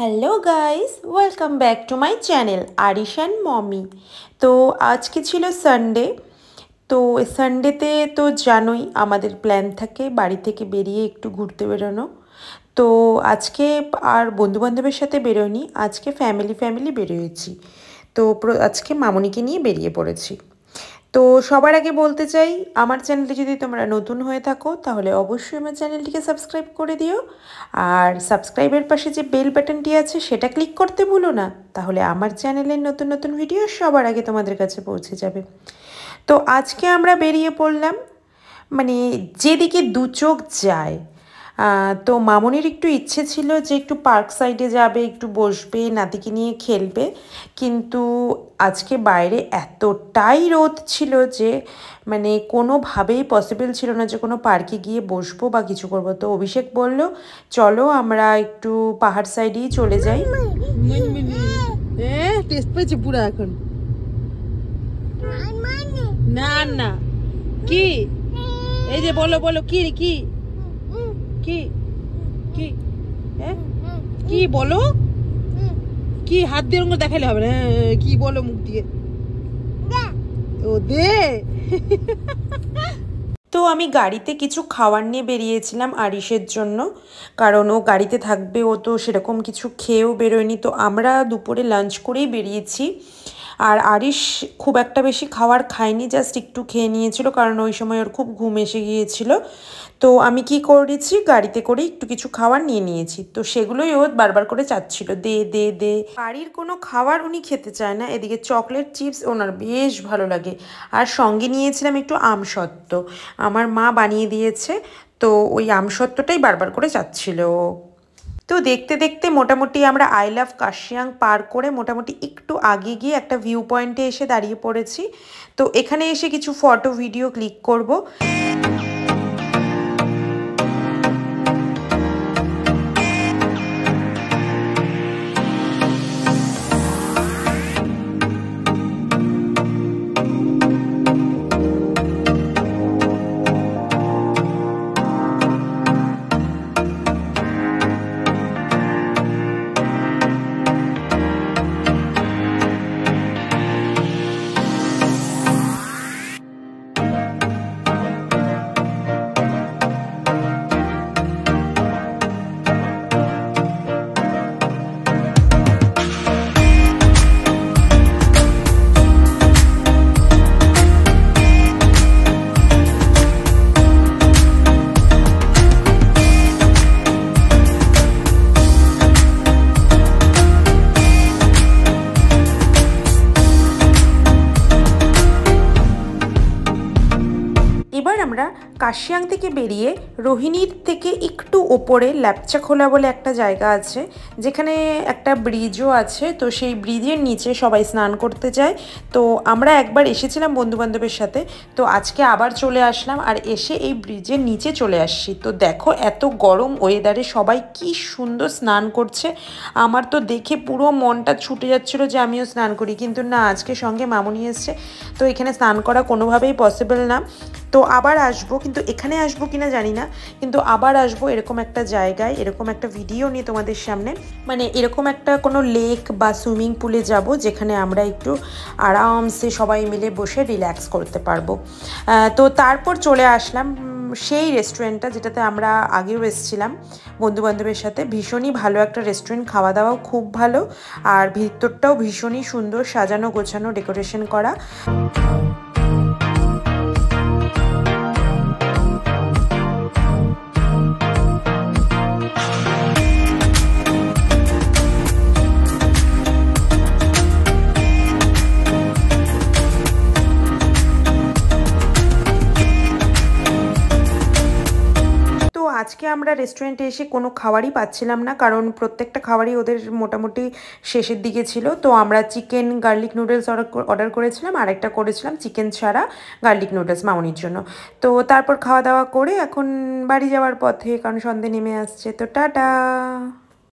Hello guys, welcome back to my channel Arish and mommy. তো আজকে ছিল সানডে। তো সানডেতে তো জানোই আমাদের প্ল্যান থাকে বাড়ি থেকে বেরিয়ে একটু ঘুরতে বেরোনো। তো আজকে আর বন্ধুবান্ধবের সাথে বেরোয়নি, আজকে ফ্যামিলি বেরিয়েছি। তো আজকে মামনিকে নিয়ে বেরিয়ে পড়েছি। তো সবার আগে বলতে চাই, আমার চ্যানেলটি যদি তোমরা নতুন হয়ে থাকো তাহলে অবশ্যই আমার চ্যানেলটিকে সাবস্ক্রাইব করে দিও। আর সাবস্ক্রাইবের পাশে যে বেল বাটনটি আছে সেটা ক্লিক করতে ভুলো না, তাহলে আমার চ্যানেলের নতুন নতুন ভিডিও সবার আগে তোমাদের কাছে পৌঁছে যাবে। তো আজকে আমরা বেরিয়ে পড়লাম, মানে যেদিকে দু চোখ যায়। তো মামনির একটু ইচ্ছে ছিল যে একটু পার্ক সাইডে যাবে, একটু বসবে, নাতিকে নিয়ে খেলবে। কিন্তু আজকে বাইরে এতটাই রোদ ছিল যে মানে কোনোভাবেই পসিবল ছিল না যে কোনো পার্কে গিয়ে বসবো বা কিছু করবো। তো অভিষেক বলল চলো আমরা একটু পাহাড় সাইডেই চলে যাই। টেস্ট পেয়েছে পুরো এখন। না না কি এই যে বলো বলো কি কি কি কি কি বলো, কি হাত দিয়ে ওগুলো দেখালে হবে না, কি বলো মুখ দিয়ে। ও দে। তো আমি গাড়িতে কিছু খাবার নিয়ে বেরিয়েছিলাম আরিশের জন্য, কারণ ও গাড়িতে থাকবে, ও তো সেরকম কিছু খেয়েও বেরোয়নি। তো আমরা দুপুরে লাঞ্চ করেই বেরিয়েছি। আর আরিশ খুব একটা বেশি খাবার খায়নি, জাস্ট একটু খেয়ে নিয়েছিল, কারণ ওই সময় ওর খুব ঘুম এসে গিয়েছিল। তো আমি কি করেছি, গাড়িতে করে একটু কিছু খাবার নিয়ে নিয়েছি। তো সেগুলোই ও বারবার করে চাচ্ছিল, দে দে দে। বাড়ির কোনো খাবার উনি খেতে চায় না। এদিকে চকলেট চিপস ওনার বেশ ভালো লাগে। আর সঙ্গে নিয়েছিলাম একটু আমসত্ত্ব, আমার মা বানিয়ে দিয়েছে। তো ওই আমসত্ত্বটাই বারবার করে চাচ্ছিল। তো দেখতে দেখতে মোটামুটি আমরা আই লাভ কার্শিয়াং পার করে মোটামুটি একটু আগে গিয়ে একটা ভিউ পয়েন্টে এসে দাঁড়িয়ে পড়েছি। তো এখানে এসে কিছু ফটো ভিডিও ক্লিক করব। এবার আমরা কার্শিয়াং থেকে বেরিয়ে রোহিণীর থেকে একটু ওপরে ল্যাপচাখোলা বলে একটা জায়গা আছে, যেখানে একটা ব্রিজও আছে। তো সেই ব্রিজের নিচে সবাই স্নান করতে যায়। তো আমরা একবার এসেছিলাম বন্ধুবান্ধবের সাথে, তো আজকে আবার চলে আসলাম, আর এসে এই ব্রিজের নিচে চলে আসছি। তো দেখো এত গরম ওয়েদারে সবাই কি সুন্দর স্নান করছে। আমার তো দেখে পুরো মনটা ছুটে যাচ্ছিলো যে আমিও স্নান করি, কিন্তু না, আজকে সঙ্গে মামনি এসছে, তো এখানে স্নান করা কোনোভাবেই পসিবল না। তো আবার আসবো, কিন্তু এখানে আসবো কিনা জানি না, কিন্তু আবার আসবো এরকম একটা জায়গায়, এরকম একটা ভিডিও নিয়ে তোমাদের সামনে। মানে এরকম একটা কোনো লেক বা সুইমিং পুলে যাব, যেখানে আমরা একটু আরামসে সবাই মিলে বসে রিল্যাক্স করতে পারবো। তো তারপর চলে আসলাম সেই রেস্টুরেন্টটা যেটাতে আমরা আগেও এসেছিলাম বন্ধুবান্ধবের সাথে। ভীষণই ভালো একটা রেস্টুরেন্ট, খাওয়া দাওয়াও খুব ভালো, আর ভিতরটাও ভীষণই সুন্দর সাজানো গোছানো, ডেকোরেশন করা। আজকে আমরা রেস্টুরেন্টে এসে কোনো খাবারই পাচ্ছিলাম না, কারণ প্রত্যেকটা খাবারই ওদের মোটামুটি শেষের দিকে ছিল। তো আমরা চিকেন গার্লিক নুডলস অর্ডার করেছিলাম, আর একটা করেছিলাম চিকেন ছাড়া গার্লিক নুডলস মামনির জন্য। তো তারপর খাওয়া দাওয়া করে এখন বাড়ি যাওয়ার পথে, কারণ সন্ধে নেমে আসছে। তো টাটা।